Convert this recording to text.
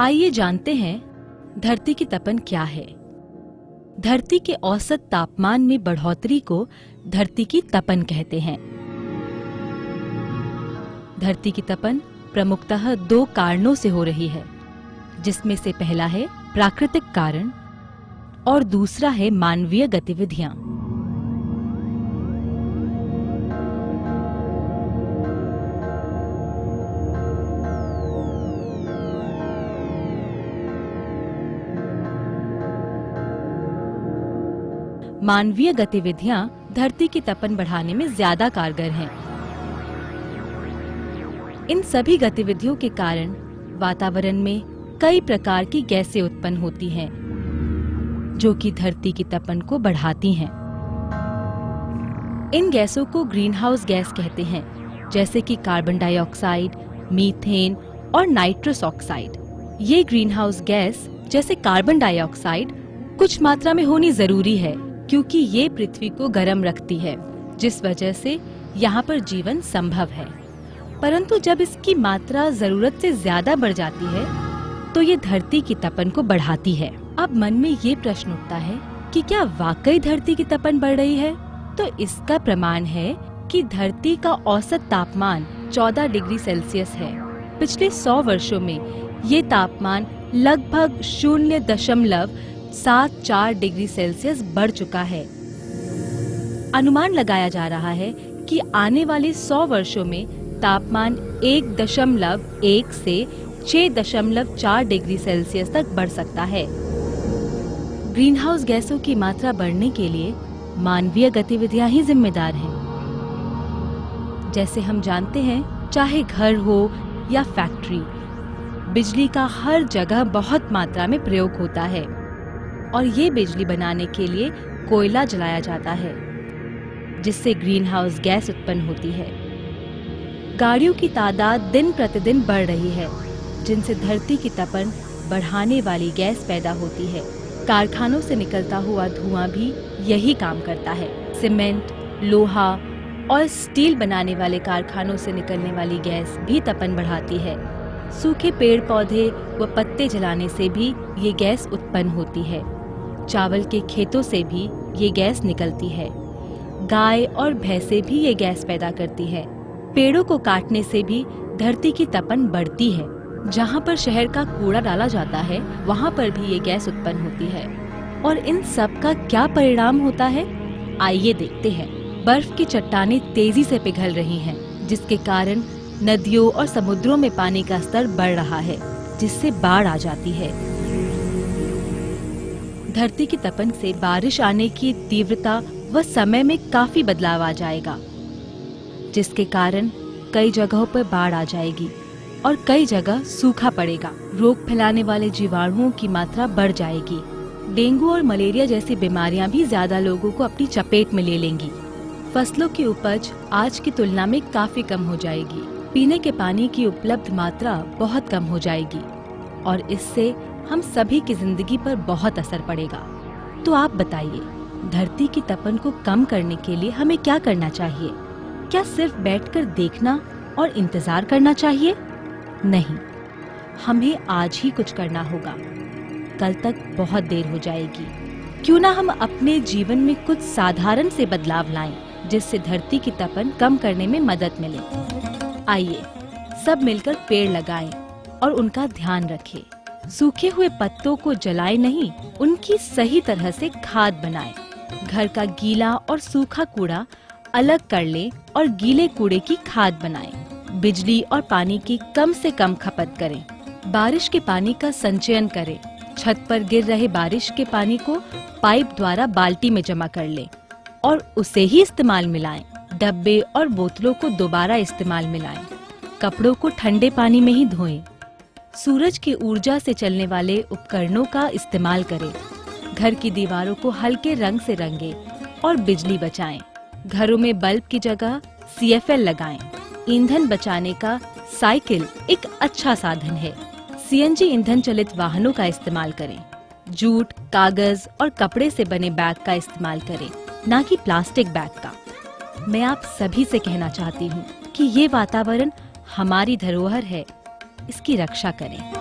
आइए जानते हैं धरती की तपन क्या है। धरती के औसत तापमान में बढ़ोतरी को धरती की तपन कहते हैं। धरती की तपन प्रमुखतः 2 कारणों से हो रही है, जिसमें से पहला है प्राकृतिक कारण और दूसरा है मानवीय गतिविधियां। मानवीय गतिविधियां धरती की तपन बढ़ाने में ज्यादा कारगर हैं। इन सभी गतिविधियों के कारण वातावरण में कई प्रकार की गैसें उत्पन्न होती हैं, जो कि धरती की तपन को बढ़ाती हैं। इन गैसों को ग्रीन हाउस गैस कहते हैं, जैसे कि कार्बन डाइऑक्साइड, मीथेन और नाइट्रस ऑक्साइड। ये ग्रीन हाउस गैस जैसे कार्बन डाइऑक्साइड कुछ मात्रा में होनी जरूरी है, क्योंकि ये पृथ्वी को गर्म रखती है, जिस वजह से यहाँ पर जीवन संभव है। परंतु जब इसकी मात्रा जरूरत से ज्यादा बढ़ जाती है तो ये धरती की तपन को बढ़ाती है। अब मन में ये प्रश्न उठता है कि क्या वाकई धरती की तपन बढ़ रही है? तो इसका प्रमाण है कि धरती का औसत तापमान 14 डिग्री सेल्सियस है। पिछले 100 वर्षों में ये तापमान लगभग 0.74 डिग्री सेल्सियस बढ़ चुका है। अनुमान लगाया जा रहा है कि आने वाले 100 वर्षों में तापमान 1.1 से 6.4 डिग्री सेल्सियस तक बढ़ सकता है। ग्रीन हाउस गैसों की मात्रा बढ़ने के लिए मानवीय गतिविधियां ही जिम्मेदार हैं। जैसे हम जानते हैं, चाहे घर हो या फैक्ट्री, बिजली का हर जगह बहुत मात्रा में प्रयोग होता है और ये बिजली बनाने के लिए कोयला जलाया जाता है, जिससे ग्रीन हाउस गैस उत्पन्न होती है। गाड़ियों की तादाद दिन प्रतिदिन बढ़ रही है, जिनसे धरती की तपन बढ़ाने वाली गैस पैदा होती है। कारखानों से निकलता हुआ धुआं भी यही काम करता है। सीमेंट, लोहा और स्टील बनाने वाले कारखानों से निकलने वाली गैस भी तपन बढ़ाती है। सूखे पेड़ पौधे व पत्ते जलाने से भी ये गैस उत्पन्न होती है। चावल के खेतों से भी ये गैस निकलती है। गाय और भैंसें भी ये गैस पैदा करती है। पेड़ों को काटने से भी धरती की तपन बढ़ती है। जहाँ पर शहर का कूड़ा डाला जाता है, वहाँ पर भी ये गैस उत्पन्न होती है। और इन सब का क्या परिणाम होता है, आइए देखते हैं। बर्फ की चट्टानें तेजी से पिघल रही हैं, जिसके कारण नदियों और समुद्रों में पानी का स्तर बढ़ रहा है, जिससे बाढ़ आ जाती है। धरती की तपन से बारिश आने की तीव्रता व समय में काफी बदलाव आ जाएगा, जिसके कारण कई जगहों पर बाढ़ आ जाएगी और कई जगह सूखा पड़ेगा। रोग फैलाने वाले जीवाणुओं की मात्रा बढ़ जाएगी। डेंगू और मलेरिया जैसी बीमारियां भी ज्यादा लोगों को अपनी चपेट में ले लेंगी। फसलों की उपज आज की तुलना में काफी कम हो जाएगी। पीने के पानी की उपलब्ध मात्रा बहुत कम हो जाएगी और इससे हम सभी की जिंदगी पर बहुत असर पड़ेगा। तो आप बताइए, धरती की तपन को कम करने के लिए हमें क्या करना चाहिए? क्या सिर्फ बैठकर देखना और इंतजार करना चाहिए? नहीं, हमें आज ही कुछ करना होगा। कल तक बहुत देर हो जाएगी। क्यों ना हम अपने जीवन में कुछ साधारण से बदलाव लाएं, जिससे धरती की तपन कम करने में मदद मिले। आइए सब मिलकर पेड़ लगाएं और उनका ध्यान रखें। सूखे हुए पत्तों को जलाएं नहीं, उनकी सही तरह से खाद बनाएं। घर का गीला और सूखा कूड़ा अलग कर लें और गीले कूड़े की खाद बनाएं। बिजली और पानी की कम से कम खपत करें। बारिश के पानी का संचयन करें। छत पर गिर रहे बारिश के पानी को पाइप द्वारा बाल्टी में जमा कर लें और उसे ही इस्तेमाल में लाएं। डब्बे और बोतलों को दोबारा इस्तेमाल में लाएं। कपड़ों को ठंडे पानी में ही धोएं। सूरज की ऊर्जा से चलने वाले उपकरणों का इस्तेमाल करें। घर की दीवारों को हल्के रंग से रंगें और बिजली बचाएं। घरों में बल्ब की जगह CFL लगाएं। ईंधन बचाने का साइकिल एक अच्छा साधन है। CNG ईंधन चलित वाहनों का इस्तेमाल करें। जूट, कागज और कपड़े से बने बैग का इस्तेमाल करें, ना कि प्लास्टिक बैग का। मैं आप सभी से कहना चाहती हूँ कि ये वातावरण हमारी धरोहर है, इसकी रक्षा करें।